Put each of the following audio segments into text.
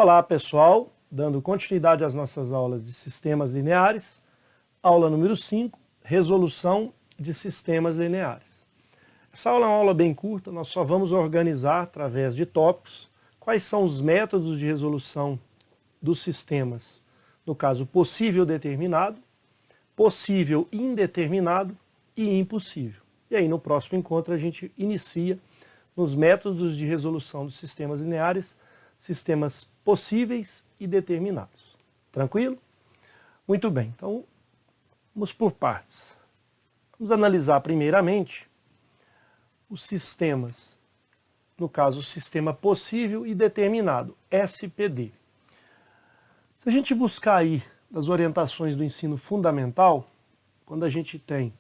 Olá pessoal, dando continuidade às nossas aulas de sistemas lineares, aula número 5, resolução de sistemas lineares. Essa aula é uma aula bem curta, nós só vamos organizar através de tópicos quais são os métodos de resolução dos sistemas, no caso possível determinado, possível indeterminado e impossível. E aí no próximo encontro a gente inicia nos métodos de resolução dos sistemas lineares, sistemas possíveis e determinados. Tranquilo? Muito bem, então vamos por partes. Vamos analisar primeiramente os sistemas, no caso o sistema possível e determinado, SPD. Se a gente buscar aí das orientações do ensino fundamental, quando a gente tem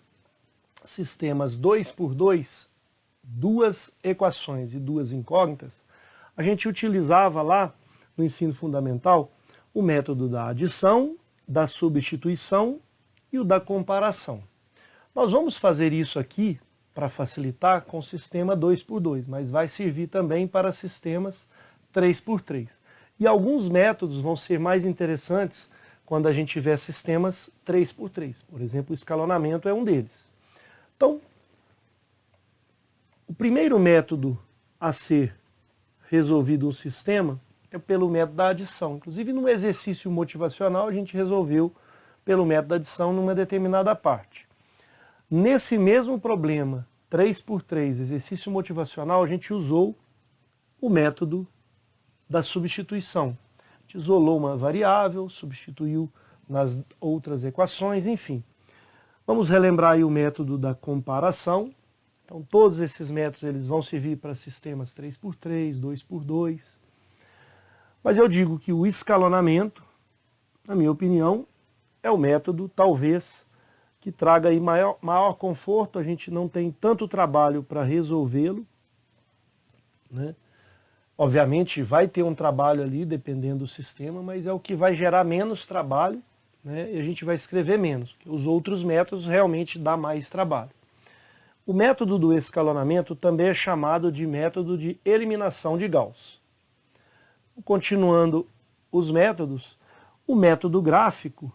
sistemas 2x2, duas equações e duas incógnitas, a gente utilizava lá no ensino fundamental o método da adição, da substituição e o da comparação. Nós vamos fazer isso aqui para facilitar com o sistema 2x2, mas vai servir também para sistemas 3x3. E alguns métodos vão ser mais interessantes quando a gente tiver sistemas 3x3. Por exemplo, o escalonamento é um deles. Então, o primeiro método a ser resolvido um sistema é pelo método da adição. Inclusive, no exercício motivacional, a gente resolveu pelo método da adição numa determinada parte. Nesse mesmo problema, 3x3, exercício motivacional, a gente usou o método da substituição. A gente isolou uma variável, substituiu nas outras equações, enfim. Vamos relembrar aí o método da comparação. Então, todos esses métodos eles vão servir para sistemas 3x3, 2x2. Mas eu digo que o escalonamento, na minha opinião, é o método, talvez, que traga aí maior conforto. A gente não tem tanto trabalho para resolvê-lo, né? Obviamente, vai ter um trabalho ali, dependendo do sistema, mas é o que vai gerar menos trabalho, né? E a gente vai escrever menos. Os outros métodos realmente dão mais trabalho. O método do escalonamento também é chamado de método de eliminação de Gauss. Continuando os métodos, o método gráfico,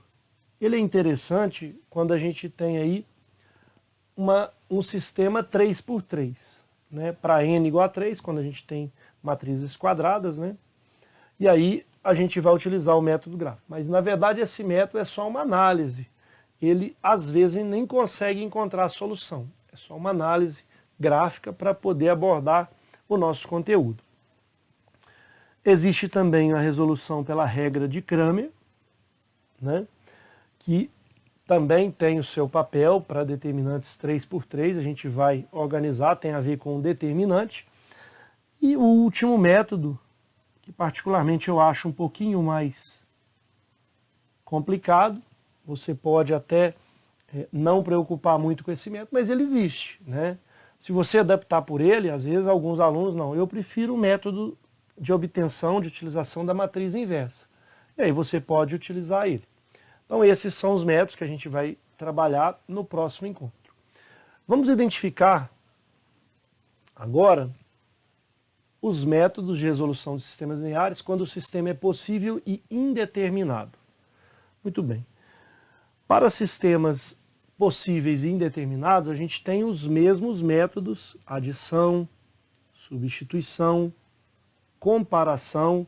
ele é interessante quando a gente tem aí um sistema 3x3, né? Para n igual a 3, quando a gente tem matrizes quadradas, né? E aí a gente vai utilizar o método gráfico. Mas na verdade esse método é só uma análise. Ele às vezes nem consegue encontrar a solução. É só uma análise gráfica para poder abordar o nosso conteúdo. Existe também a resolução pela regra de Cramer, né, que também tem o seu papel para determinantes 3x3, a gente vai organizar, tem a ver com o determinante. E o último método, que particularmente eu acho um pouquinho mais complicado, você pode até não preocupar muito com esse método, mas ele existe, né? Se você adaptar por ele, às vezes alguns alunos não, eu prefiro o método de obtenção, de utilização da matriz inversa. E aí você pode utilizar ele. Então esses são os métodos que a gente vai trabalhar no próximo encontro. Vamos identificar agora os métodos de resolução de sistemas lineares quando o sistema é possível e indeterminado. Muito bem. Para sistemas possíveis e indeterminados, a gente tem os mesmos métodos: adição, substituição, comparação,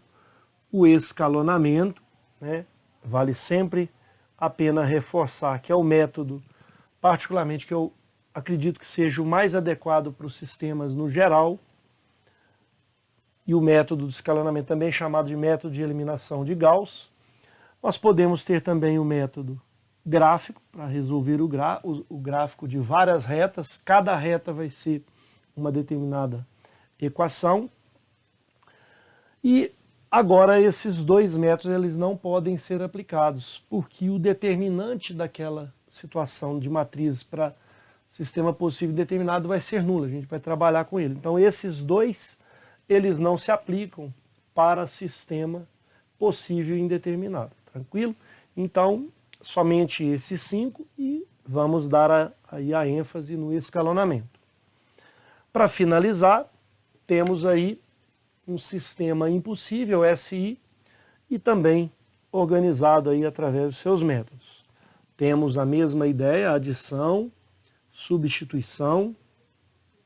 o escalonamento, né? Vale sempre a pena reforçar que é o método, particularmente, que eu acredito que seja o mais adequado para os sistemas no geral, e o método do escalonamento também é chamado de método de eliminação de Gauss. Nós podemos ter também o método gráfico, para resolver o gráfico de várias retas. Cada reta vai ser uma determinada equação. E agora esses dois métodos eles não podem ser aplicados, porque o determinante daquela situação de matriz para sistema possível determinado vai ser nulo, a gente vai trabalhar com ele. Então esses dois, eles não se aplicam para sistema possível indeterminado, tranquilo? Então, somente esses 5 e vamos dar aí a ênfase no escalonamento. Para finalizar, temos aí um sistema impossível, SI, e também organizado aí através dos seus métodos. Temos a mesma ideia, adição, substituição,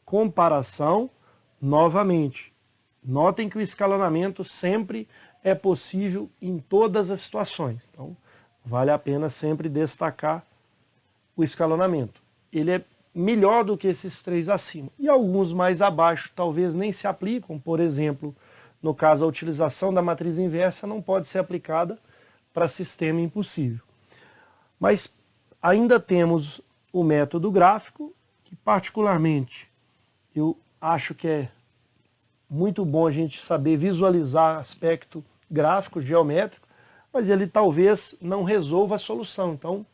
comparação, novamente. Notem que o escalonamento sempre é possível em todas as situações. Então, vale a pena sempre destacar o escalonamento. Ele é melhor do que esses três acima. E alguns mais abaixo talvez nem se aplicam. Por exemplo, no caso, a utilização da matriz inversa não pode ser aplicada para sistema impossível. Mas ainda temos o método gráfico, que particularmente eu acho que é muito bom a gente saber visualizar aspecto gráfico, geométrico, mas ele talvez não resolva a solução. Então,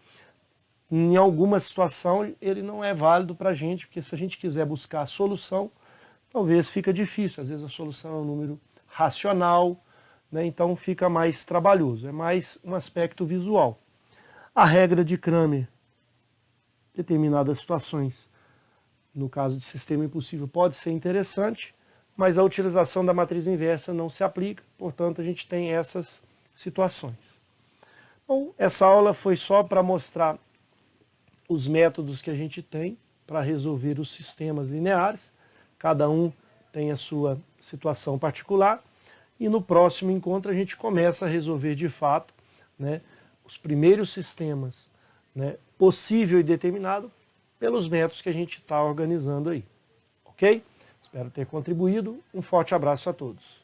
em alguma situação, ele não é válido para a gente, porque se a gente quiser buscar a solução, talvez fica difícil. Às vezes a solução é um número racional, né? Então fica mais trabalhoso, é mais um aspecto visual. A regra de Cramer, em determinadas situações, no caso de sistema impossível, pode ser interessante, mas a utilização da matriz inversa não se aplica, portanto a gente tem essas situações. Bom, essa aula foi só para mostrar os métodos que a gente tem para resolver os sistemas lineares, cada um tem a sua situação particular, e no próximo encontro a gente começa a resolver de fato, né, os primeiros sistemas, né, possível e determinado pelos métodos que a gente está organizando aí. Ok? Espero ter contribuído. Um forte abraço a todos.